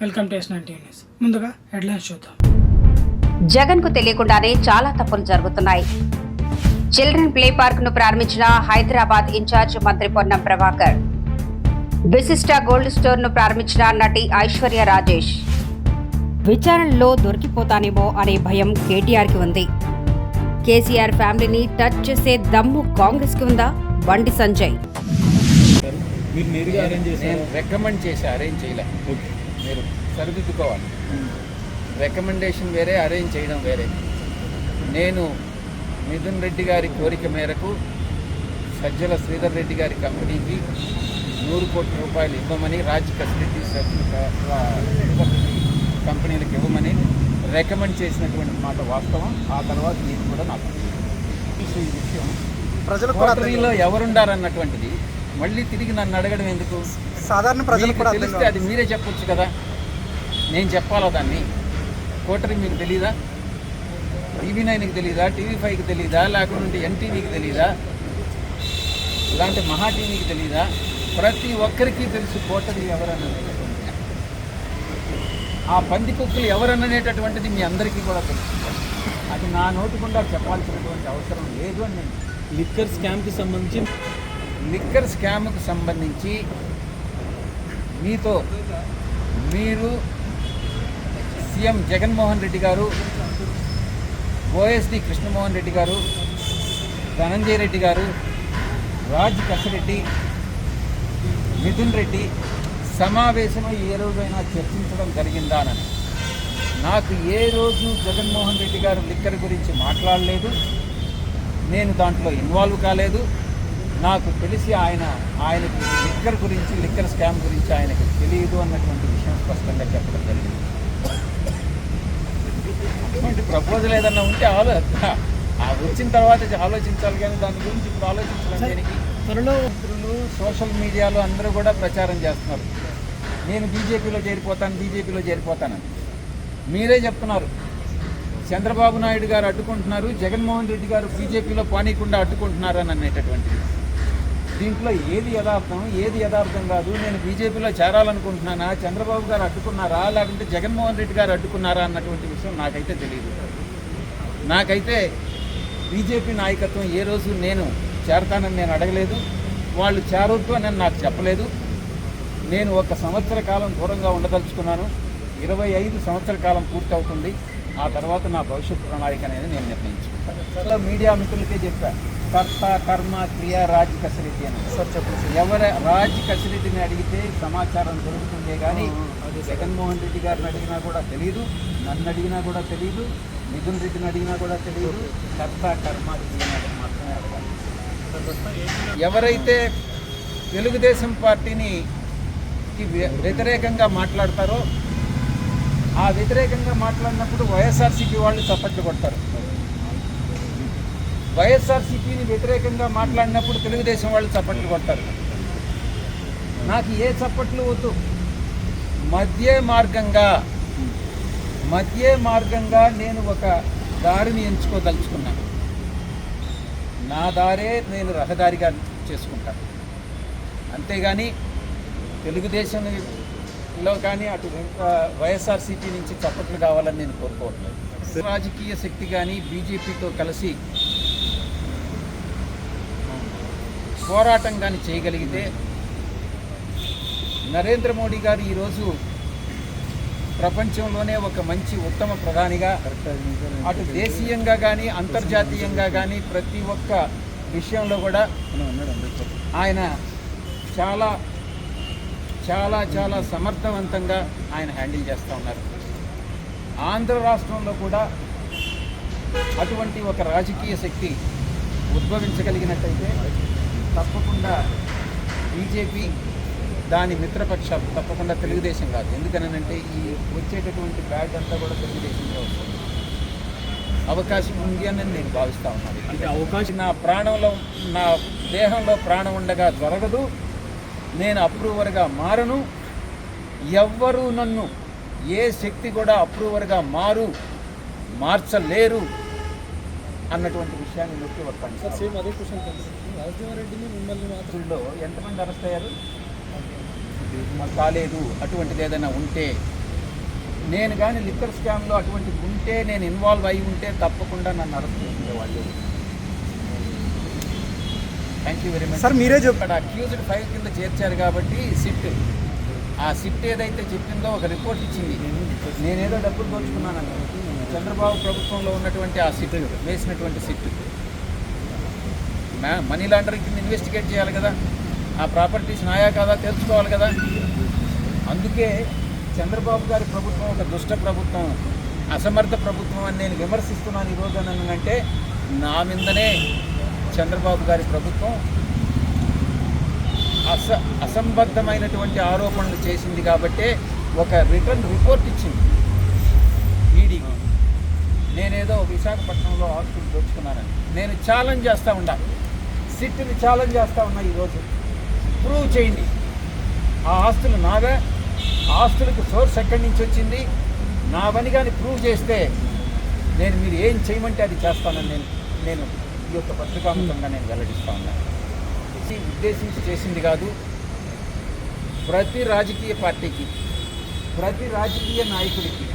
Welcome to S19 news. ముందుగా headlines చూద్దాం. జగన్ కు తెలియకుండానే చాలా తప్పులు జరుగుతున్నాయి. చిల్డ్రన్ ప్లే పార్క్ ను ప్రారంభించిన హైదరాబాద్ ఇన్ఛార్జ్ మంత్రి పొన్నం ప్రభాకర్. విశిష్ట గోల్డ్ స్టోర్ ను ప్రారంభించిన నటి ఐశ్వర్య రాజేష్. విచారణలో దొరికిపోతానేమో అనే భయం కేటీఆర్ కి ఉంది. కేసీఆర్ ఫ్యామిలీని టచ్ చేసే దమ్ము కాంగ్రెస్ కి ఉందా? బండి సంజయ్. రికమెండ్ చేసి అరేంజ్ చేయలే. మీరు సరిదిద్దుకోవాలి. రికమెండేషన్ వేరే, అరేంజ్ చేయడం వేరే. నేను మిథున్ రెడ్డి గారి కోరిక మేరకు సజ్జల శ్రీధర్ రెడ్డి గారి కంపెనీకి 100 కోట్ల రూపాయలు ఇవ్వమని, రాజ్ ఫెసిలిటీస్ కంపెనీలకు ఇవ్వమని రికమెండ్ చేసినటువంటి మాట వాస్తవం. ఆ తర్వాత నేను కూడా నాకు ఈ విషయం ప్రజలు ఎవరుండారన్నటువంటిది మళ్ళీ తిరిగి నన్ను అడగడం ఎందుకు? సాధారణ ప్రజలు కూడా తెలిస్తే అది మీరే చెప్పొచ్చు కదా, నేను చెప్పాలా దాన్ని? కోటరీ మీకు తెలీదా? TV9కి తెలీదా? TV5కి తెలీదా? లేకుంటే NTVకి తెలీదా? ఇలాంటి మహా టీవీకి తెలీదా? ప్రతి ఒక్కరికి తెలుసు కోటరీ ఎవరనేటటువంటిది. ఆ పంది కుక్కలు ఎవరనేటటువంటిది మీ అందరికీ కూడా తెలుసు. అది నా నోటి గుండా చెప్పాల్సినటువంటి అవసరం లేదు అని నేను. లిక్కర్ స్కామ్కి సంబంధించి మీరు సీఎం జగన్మోహన్ రెడ్డి గారు, OSD కృష్ణమోహన్ రెడ్డి గారు, ధనంజయ రెడ్డి గారు, రాజ్ కసిరెడ్డి, మిథున్ రెడ్డి సమావేశమై ఏ రోజైనా చర్చించడం జరిగిందానని. నాకు ఏ రోజు జగన్మోహన్ రెడ్డి గారు లిక్కర్ గురించి మాట్లాడలేదు, నేను దాంట్లో ఇన్వాల్వ్ కాలేదు. నాకు తెలిసి ఆయనకి లిక్కర్ గురించి, లిక్కర్ స్కామ్ గురించి ఆయనకి తెలియదు అన్నటువంటి విషయం స్పష్టంగా చెప్పడం జరిగింది. అటువంటి ప్రపోజల్ ఏదన్నా ఉంటే వచ్చిన తర్వాత ఆలోచించాలి, కానీ దాని గురించి ఇప్పుడు ఆలోచించడం దేనికి? మిత్రులు సోషల్ మీడియాలో అందరూ కూడా ప్రచారం చేస్తున్నారు, నేను బీజేపీలో చేరిపోతానని. మీరే చెప్తున్నారు. చంద్రబాబు నాయుడు గారు అడ్డుకుంటున్నారు, జగన్మోహన్ రెడ్డి గారు బీజేపీలో పానీయకుండా అడ్డుకుంటున్నారు అని అనేటటువంటిది. దీంట్లో ఏది యథార్థం కాదు? నేను బీజేపీలో చేరాలనుకుంటున్నానా, చంద్రబాబు గారు అడ్డుకున్నారా, లేకుంటే జగన్మోహన్ రెడ్డి గారు అడ్డుకున్నారా అన్నటువంటి విషయం నాకైతే తెలియదు. నాకైతే బీజేపీ నాయకత్వం ఏ రోజు నేను చేరతానని నేను అడగలేదు, వాళ్ళు చేరొద్దు అని నాకు చెప్పలేదు. నేను 1 సంవత్సర కాలం దూరంగా ఉండదలుచుకున్నాను. 25 సంవత్సర కాలం పూర్తవుతుంది. ఆ తర్వాత నా భవిష్యత్ ప్రణాళిక అనేది నేను నిర్ణయించుకుంటాను. మీడియా మిత్రులకే చెప్పాను, కర్త కర్మ క్రియ రాజ్ కసిరెడ్డి అని. ఎవరు రాజ్ కసిరెడ్డిని అడిగితే సమాచారం దొరుకుతుందే కానీ అది జగన్మోహన్ రెడ్డి గారిని అడిగినా కూడా తెలియదు, నన్ను అడిగినా కూడా తెలియదు, మిథున్ రెడ్డిని అడిగినా కూడా తెలియదు. కర్త కర్మ క్రియ మాత్రమే అడగాలి. ఎవరైతే తెలుగుదేశం పార్టీని వ్యతిరేకంగా మాట్లాడతారో, ఆ వ్యతిరేకంగా మాట్లాడినప్పుడు వైఎస్ఆర్సీపీ వాళ్ళు చప్పట్లు కొడతారు. వైఎస్ఆర్సీపీని వ్యతిరేకంగా మాట్లాడినప్పుడు తెలుగుదేశం వాళ్ళు చప్పట్లు కొడతారు. నాకు ఏ చప్పట్లు వద్దు. మధ్య మార్గంగా నేను ఒక దారిని ఎంచుకోదలుచుకున్నాను. నా దారే నేను రహదారిగా చేసుకుంటాను. అంతేగాని తెలుగుదేశంలో కానీ అటు వైఎస్ఆర్సీపీ నుంచి చప్పట్లు కావాలని నేను కోరుకోవట్లేదు. రాజకీయ శక్తి కానీ బీజేపీతో కలిసి పోరాటం కానీ చేయగలిగితే, నరేంద్ర మోడీ గారు ఈరోజు ప్రపంచంలోనే ఒక మంచి ఉత్తమ ప్రధానిగా, అటు దేశీయంగా కానీ అంతర్జాతీయంగా కానీ ప్రతి ఒక్క విషయంలో కూడా ఆయన చాలా చాలా చాలా సమర్థవంతంగా ఆయన హ్యాండిల్ చేస్తూ ఉన్నారు. ఆంధ్ర రాష్ట్రంలో కూడా అటువంటి ఒక రాజకీయ శక్తి ఉద్భవించగలిగినట్టయితే తప్పకుండా బీజేపీ, దాని మిత్రపక్షాలు తప్పకుండా తెలుగుదేశం కాదు. ఎందుకనంటే ఈ వచ్చేటటువంటి బ్యాడ్ అంతా కూడా తెలుగుదేశంలో వస్తుంది. అవకాశం ఉంది అని నేను భావిస్తూ ఉన్నాను. అవకాశం నా దేహంలో ప్రాణం ఉండగా జరగదు. నేను అప్రూవర్గా మారను. ఎవ్వరూ నన్ను, ఏ శక్తి కూడా అప్రూవర్గా మార్చలేరు అన్నటువంటి విషయాన్ని నొక్కి వస్తాను. సేమ్ అదే క్వశ్చన్. రాజదేవరెడ్డిని మిమ్మల్ని మాత్రంలో ఎంతమంది అరెస్ట్ అయ్యారు? కాలేదు. అటువంటిది ఏదైనా ఉంటే నేను కానీ లిక్కర్ స్కామ్లో అటువంటి ఉంటే, నేను ఇన్వాల్వ్ అయి ఉంటే తప్పకుండా నన్ను అరెస్ట్ చేసేవాళ్ళు. Thank you very much sir. మీరే ఇక్కడ అక్యూజ్డ్ 5 కింద చేర్చారు కాబట్టి ఆ సిట్ ఏదైతే చెప్పిందో ఒక రిపోర్ట్ ఇచ్చింది. నేనేదో డబ్బులు దోచుకున్నానని చంద్రబాబు ప్రభుత్వంలో ఉన్నటువంటి ఆ సిట్ వేసినటువంటి సిట్ మనీ లాండరింగ్ కింద ఇన్వెస్టిగేట్ చేయాలి కదా, ఆ ప్రాపర్టీస్ నాయా కాదా తెలుసుకోవాలి కదా. అందుకే చంద్రబాబు గారి ప్రభుత్వం ఒక దుష్ట ప్రభుత్వం, అసమర్థ ప్రభుత్వం అని నేను విమర్శిస్తున్నాను ఈరోజు. అంటే నా మీదనే చంద్రబాబు గారి ప్రభుత్వం అసంబద్ధమైనటువంటి ఆరోపణలు చేసింది కాబట్టే ఒక రిటర్న్ రిపోర్ట్ ఇచ్చింది ఈడీకి. నేనేదో విశాఖపట్నంలో ఆస్తులు దోచుకున్నానని నేను ఛాలెంజ్ చేస్తూ ఉన్నా, సిట్ని ఛాలెంజ్ చేస్తూ ఉన్నా. ఈరోజు ప్రూవ్ చేయండి ఆ ఆస్తులు నావే, ఆస్తులకు సోర్స్ ఎక్కడి నుంచి వచ్చింది నావని కానీ ప్రూవ్ చేస్తే మీరు ఏం చేయమంటే అది చేస్తానని నేను ఈ యొక్క పత్రికాముఖంగా నేను వెల్లడిస్తూ ఉన్నాను. ఉద్దేశించి చేసింది కాదు. ప్రతి రాజకీయ పార్టీకి, ప్రతి రాజకీయ నాయకుడికి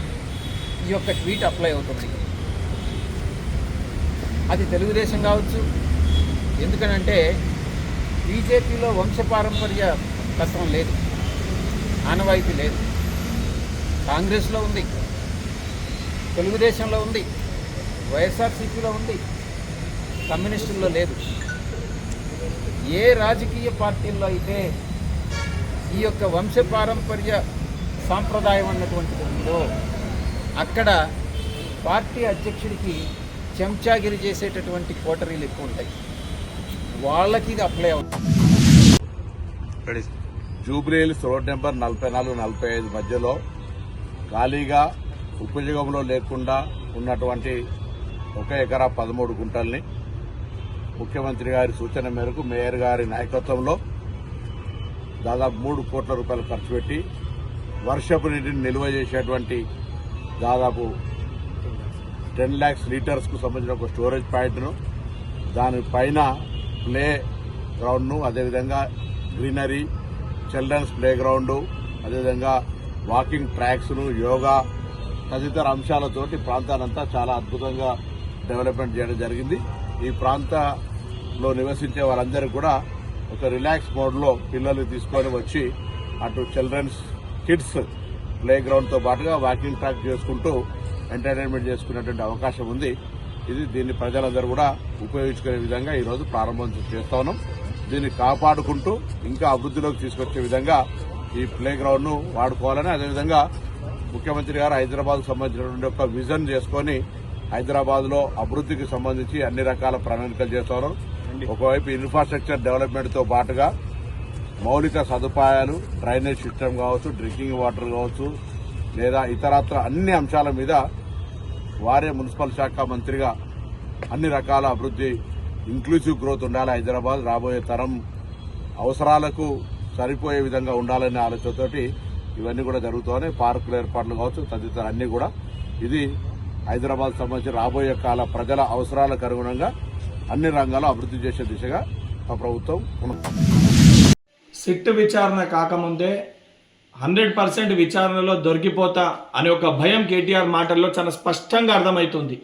ఈ యొక్క ట్వీట్ అప్లై అవుతుంది. అది తెలుగుదేశం కావచ్చు, ఎందుకనంటే బీజేపీలో వంశపారంపర్య తత్వం లేదు, ఆనవాయితీ లేదు. కాంగ్రెస్లో ఉంది, తెలుగుదేశంలో ఉంది, వైఎస్ఆర్సీపీలో ఉంది, కమ్యూనిస్టుల్లో లేదు. ఏ రాజకీయ పార్టీల్లో అయితే ఈ యొక్క వంశపారంపర్య సాంప్రదాయం అన్నటువంటిది ఉందో అక్కడ పార్టీ అధ్యక్షుడికి చెంచాగిరి చేసేటటువంటి కోటరీలు ఎక్కువ ఉంటాయి. వాళ్ళకి ఇది అప్లై అవుతుంది. జూబ్లీహిల్స్ రోడ్ నెంబర్ 44-45 మధ్యలో ఖాళీగా ఉపయోగంలో లేకుండా ఉన్నటువంటి 1 ఎకరా 13 గుంటల్ని ముఖ్యమంత్రి గారి సూచన మేరకు మేయర్ గారి నాయకత్వంలో దాదాపు 3 కోట్ల రూపాయలు ఖర్చు పెట్టి వర్షపు నీటిని నిల్వ చేసేటువంటి దాదాపు 10 lakhs లీటర్స్కు సంబంధించిన ఒక స్టోరేజ్ పాయింట్ను, దానిపైన ప్లే గ్రౌండ్ను, అదేవిధంగా గ్రీనరీ, చిల్డ్రన్స్ ప్లే గ్రౌండ్, అదేవిధంగా వాకింగ్ ట్రాక్స్ను, యోగా తదితర అంశాలతోటి ప్రాంతానంతా చాలా అద్భుతంగా డెవలప్మెంట్ చేయడం జరిగింది. ఈ ప్రాంతంలో నివసించే వారందరూ కూడా ఒక రిలాక్స్ మోడ్లో పిల్లల్ని తీసుకొని వచ్చి అటు చిల్డ్రన్స్ కిడ్స్ ప్లే గ్రౌండ్తో పాటుగా వాకింగ్ ట్రాక్ చేసుకుంటూ ఎంటర్టైన్మెంట్ చేసుకునేటువంటి అవకాశం ఉంది. దీన్ని ప్రజలందరూ కూడా ఉపయోగించుకునే విధంగా ఈరోజు ప్రారంభం చేస్తా ఉన్నాం. దీన్ని కాపాడుకుంటూ ఇంకా అభివృద్ధిలోకి తీసుకొచ్చే విధంగా ఈ ప్లే గ్రౌండ్ను వాడుకోవాలని, అదేవిధంగా ముఖ్యమంత్రి గారు హైదరాబాద్కు సంబంధించినటువంటి ఒక విజన్ చేసుకుని హైదరాబాద్లో అభివృద్ధికి సంబంధించి అన్ని రకాల ప్రణాళికలు చేస్తున్నారు. ఒకవైపు ఇన్ఫ్రాస్ట్రక్చర్ డెవలప్మెంట్తో పాటుగా మౌలిక సదుపాయాలు, డ్రైనేజ్ సిస్టమ్ కావచ్చు, డ్రింకింగ్ వాటర్ కావచ్చు, లేదా ఇతరత్ర అన్ని అంశాల మీద వారే మున్సిపల్ శాఖ మంత్రిగా అన్ని రకాల అభివృద్ధి, ఇంక్లూజివ్ గ్రోత్ ఉండాలి. హైదరాబాద్ రాబోయే తరం అవసరాలకు సరిపోయే విధంగా ఉండాలనే ఆలోచనతోటి ఇవన్నీ కూడా జరుగుతాయి. పార్కుల ఏర్పాట్లు కావచ్చు, తదితర అన్ని కూడా ఇది హైదరాబాద్ సంబంధించి రాబోయే కాల ప్రజల అవసరాలకు అనుగుణంగా అన్ని రంగాల్లో అభివృద్ధి చేసే దిశగా మా ప్రభుత్వం సిట్ విచారణ కాకముందే 100% విచారణలో దొరికిపోతా అనే ఒక భయం కేటీఆర్ మాటల్లో చాలా స్పష్టంగా అర్థమవుతుంది.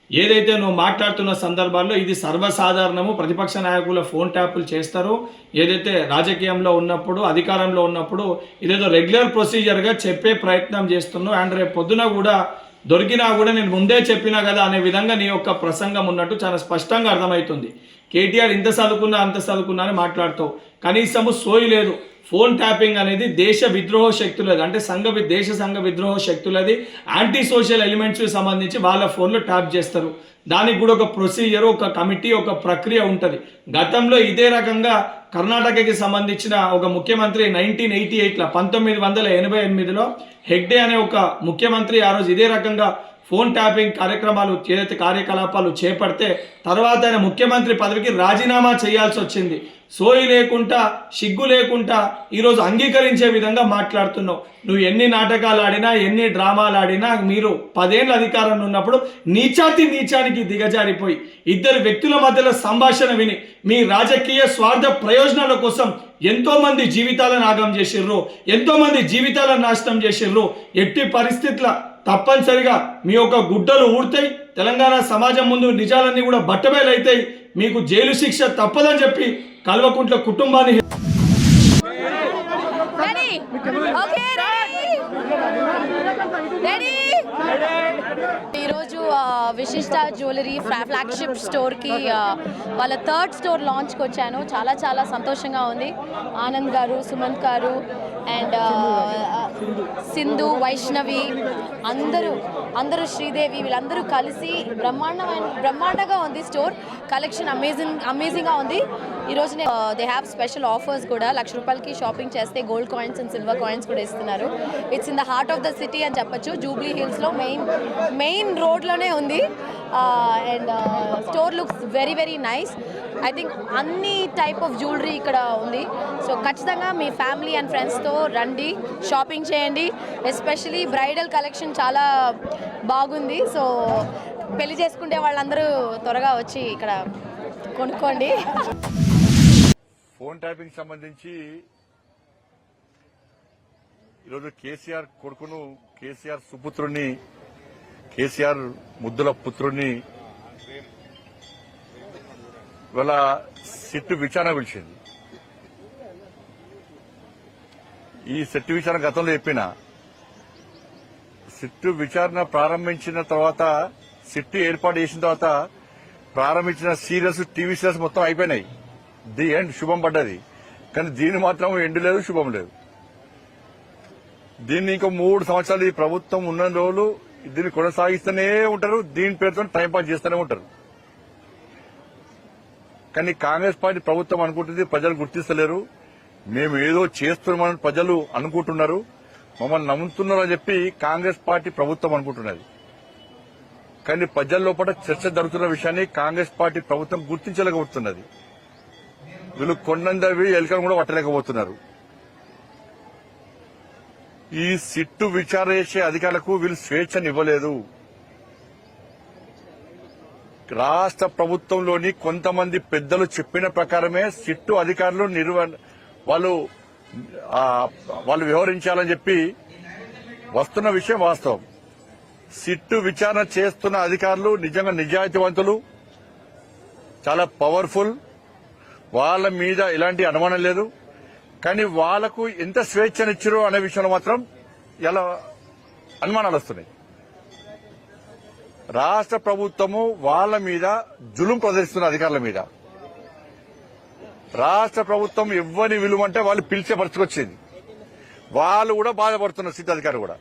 ఏదైతే నువ్వు మాట్లాడుతున్న సందర్భాల్లో ఇది సర్వసాధారణము, ప్రతిపక్ష నాయకుల ఫోన్ ట్యాపులు చేస్తారు. ఏదైతే రాజకీయంలో ఉన్నప్పుడు, అధికారంలో ఉన్నప్పుడు ఇదేదో రెగ్యులర్ ప్రొసీజర్గా చెప్పే ప్రయత్నం చేస్తున్నావు. అండ్ రేపు పొద్దున కూడా దొరికినా కూడా నేను ముందే చెప్పినా కదా అనే విధంగా నీ యొక్క ప్రసంగం ఉన్నట్టు చాలా స్పష్టంగా అర్థమవుతుంది. కేటీఆర్ ఇంత చదువుకున్నా అంత చదువుకున్నా అని మాట్లాడుతావు, కనీసము సోయి లేదు. ఫోన్ ట్యాపింగ్ అనేది దేశ విద్రోహ శక్తులది, అంటే దేశ సంఘ విద్రోహ శక్తులది. యాంటీ సోషల్ ఎలిమెంట్స్కి సంబంధించి వాళ్ళ ఫోన్లో ట్యాప్ చేస్తారు. దానికి కూడా ఒక ప్రొసీజర్, ఒక కమిటీ, ఒక ప్రక్రియ ఉంటుంది. గతంలో ఇదే రకంగా కర్ణాటకకి సంబంధించిన ఒక ముఖ్యమంత్రి 1988లో 1988లో హెగ్డే అనే ఒక ముఖ్యమంత్రి ఆ రోజు ఇదే రకంగా ఫోన్ ట్యాపింగ్ కార్యక్రమాలు ఏదైతే కార్యకలాపాలు చేపడితే తర్వాత ఆయన ముఖ్యమంత్రి పదవికి రాజీనామా చేయాల్సి వచ్చింది. సోయి లేకుండా సిగ్గు లేకుండా ఈరోజు అంగీకరించే విధంగా మాట్లాడుతున్నావు. నువ్వు ఎన్ని నాటకాలు ఆడినా ఎన్ని డ్రామాలు ఆడినా మీరు 10 ఏళ్ళ అధికారంలో ఉన్నప్పుడు నీచానికి దిగజారిపోయి ఇద్దరు వ్యక్తుల మధ్యలో సంభాషణ విని మీ రాజకీయ స్వార్థ ప్రయోజనాల కోసం ఎంతోమంది జీవితాలను ఆగం చేసిర్రు, ఎంతోమంది జీవితాలను నాశనం చేసిర్రు. ఎట్టి పరిస్థితుల తప్పనిసరిగా మీ యొక్క గుడ్డలు ఊడతాయి. తెలంగాణ సమాజం ముందు నిజాలన్నీ కూడా బట్టబయలైతాయి. మీకు జైలు శిక్ష తప్పదని చెప్పి కల్వకుంట్ల కుటుంబాన్ని ఈరోజు విశిష్ట జ్యువెలరీ ఫ్లాగ్షిప్ స్టోర్కి వాళ్ళ 3rd స్టోర్ లాంచ్కి వచ్చాను. చాలా చాలా సంతోషంగా ఉంది. ఆనంద్ గారు, సుమంత్ గారు అండ్ సింధు, వైష్ణవి అందరూ శ్రీదేవి వీళ్ళందరూ కలిసి బ్రహ్మాండంగా ఉంది. స్టోర్ కలెక్షన్ అమేజింగ్గా ఉంది. ఈరోజు దే హ్యావ్ స్పెషల్ ఆఫర్స్ కూడా. ₹1,00,000 షాపింగ్ చేస్తే gold coins and silver coins కూడా ఇస్తున్నారు. It's in the heart of the city అని చెప్పొచ్చు. జూబ్లీ హిల్స్లో మెయిన్ రోడ్లోనే ఉంది. And store looks very very nice. I think అన్ని టైప్ ఆఫ్ జ్యువెలరీ ఇక్కడ ఉంది. సో ఖచ్చితంగా మీ ఫ్యామిలీ అండ్ ఫ్రెండ్స్తో రండి, షాపింగ్ చేయండి. ఎస్పెషలీ బ్రైడల్ కలెక్షన్ చాలా బాగుంది. సో పెళ్లి చేసుకుంటే వాళ్ళందరూ త్వరగా వచ్చి ఇక్కడ కొనుక్కోండి. ఫోన్ ట్యాపింగ్ సంబంధించి ఈరోజు కేసీఆర్ కొడుకును, కేసీఆర్ సుపుత్రుణ్ణి, కేసీఆర్ ముద్దుల పుత్రుణ్ణి ఇవాళ సిట్టు విచారణ పిలిచింది. ఈ సిట్టు విచారణ గతంలో చెప్పిన సిట్టు విచారణ ప్రారంభించిన తర్వాత, సిట్టు ఏర్పాటు చేసిన తర్వాత ప్రారంభించిన సీరియల్స్, టీవీ సీరియల్స్ మొత్తం అయిపోయినాయి. ది ఎండ్, శుభం పడ్డది. కానీ దీన్ని మాత్రం ఎండ్ లేదు, శుభం లేదు. దీన్ని ఇంకో 3 సంవత్సరాలు ఈ ప్రభుత్వం ఉన్న రోజులు దీన్ని కొనసాగిస్తూనే ఉంటారు. దీని పేరుతో టైంపాస్ చేస్తూనే ఉంటారు. కానీ కాంగ్రెస్ పార్టీ ప్రభుత్వం అనుకుంటుంది ప్రజలు గుర్తిస్తలేరు, మేము ఏదో చేస్తున్నామని ప్రజలు అనుకుంటున్నారు, మమ్మల్ని నమ్ముతున్నారని చెప్పి కాంగ్రెస్ పార్టీ ప్రభుత్వం అనుకుంటున్నది. కానీ ప్రజల లోపల చర్చ జరుగుతున్న విషయాన్ని కాంగ్రెస్ పార్టీ ప్రభుత్వం గుర్తించలేకపోతున్నది. వీళ్ళు కొండందవి ఎలుకను కూడా పట్టలేకపోతున్నారు. ఈ సిట్టు విచారణ చేసే అధికారులకు వీళ్ళు స్వేచ్ఛనివ్వలేదు. రాష్ట్ర ప్రభుత్వంలోని కొంతమంది పెద్దలు చెప్పిన ప్రకారమే సిట్టు అధికారులు వాళ్ళు వ్యవహరించాలని చెప్పి వస్తున్న విషయం వాస్తవం. సిట్టు విచారణ చేస్తున్న అధికారులు నిజంగా నిజాయితీవంతులు, చాలా పవర్ఫుల్, వాళ్ళ మీద ఎలాంటి అనుమానం లేదు. కానీ వాళ్లకు ఎంత స్వేచ్ఛనిచ్చారో అనే విషయంలో మాత్రం ఎలా అనుమానాలు వస్తున్నాయి. రాష్ట్ర ప్రభుత్వము వాళ్ళ మీద జులుం ప్రదర్శిస్తున్న అధికారుల మీద. రాష్ట్ర ప్రభుత్వం ఎవ్వని విలువంటే వాళ్ళు పిలిచే పరిస్థితికొచ్చింది. వాళ్ళు కూడా బాధపడుతున్నారు. సిట్ అధికారులు కూడా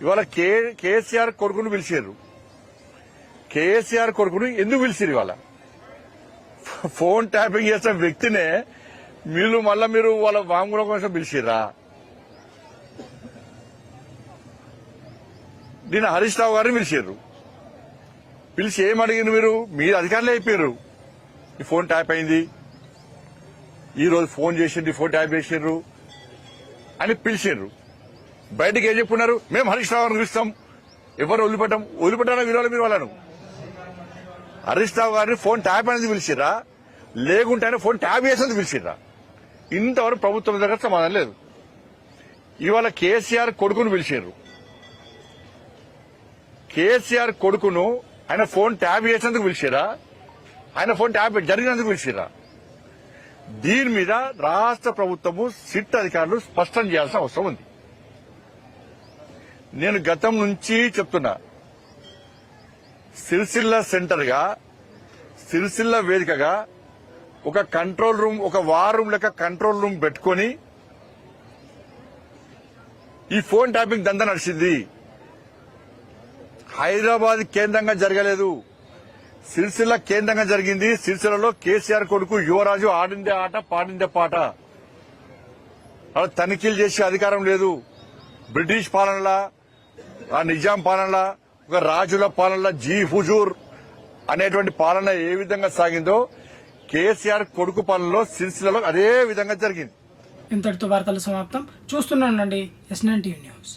ఇవాళ కేసీఆర్ కొడుకును పిలిచారు. కేసీఆర్ కొడుకును ఎందుకు పిలిచారు? ఇవాళ ఫోన్ ట్యాపింగ్ చేసిన వ్యక్తినే మీరు వాళ్ళ వాంగ్మూలం కోసం పిలిచిర్రా? దీన్ని హరీష్ రావు గారిని పిలిచారు. పిలిచి ఏమడిగిన మీరు అధికారులే అయిపోయారు. ఈ ఫోన్ ట్యాప్ అయింది, ఈ రోజు ఫోన్ చేసిండ్రు, ఫోన్ ట్యాప్ చేసిండ్రు అని పిలిచిండ్రు. బయటకు ఏం చెప్పుకున్నారు? మేము హరీష్ రావు గారిని పిలుస్తాం, ఎవరు వదిలిపెట్టారా మీరు వాళ్ళను? హరీష్ రావు గారిని ఫోన్ ట్యాప్ అనేది పిలిచిర్రా, లేకుంటే ఆయన ఫోన్ ట్యాప్ చేసేందుకు పిలిచిర్రా? ఇంతవరకు ప్రభుత్వం దగ్గర సమాధానం లేదు. ఇవాళ కేసీఆర్ కొడుకును పిలిచారు. కేసీఆర్ కొడుకును ఆయన ఫోన్ ట్యాప్ చేసేందుకు పిలిచారా, ఆయన ఫోన్ ట్యాప్ జరిగినందుకు పిలిచారా? దీని మీద రాష్ట్ర ప్రభుత్వము, సిట్ అధికారులు స్పష్టం చేయాల్సిన అవసరం ఉంది. నేను గతం నుంచి చెప్తున్నా, సిరిసిల్ల సెంటర్ గా, సిరిసిల్ల వేదికగా ఒక కంట్రోల్ రూమ్, ఒక వార్ రూమ్ లెక్క కంట్రోల్ రూమ్ పెట్టుకుని ఈ ఫోన్ ట్యాపింగ్ దందా నడిచింది. హైదరాబాద్ కేంద్రంగా జరగలేదు, సిరిసిల్ల కేంద్రంగా జరిగింది. సిరిసిల్లలో కేసీఆర్ కొడుకు యువరాజు ఆడిందే ఆట, పాడిందే పాట. అలా తనిఖీలు చేసే అధికారం లేదు. బ్రిటిష్ పాలనలా ఆ నిజాం పాలన, ఒక రాజుల పాలన, జీ హుజూర్ అనేటువంటి పాలన ఏ విధంగా సాగిందో కేసీఆర్ కొడుకు పాలనలో సిరిసిల్లలో అదే విధంగా జరిగింది. ఇంతటితో వార్తలు సమాప్తం. చూస్తూనే ఉండండి S9 టీవీ న్యూస్.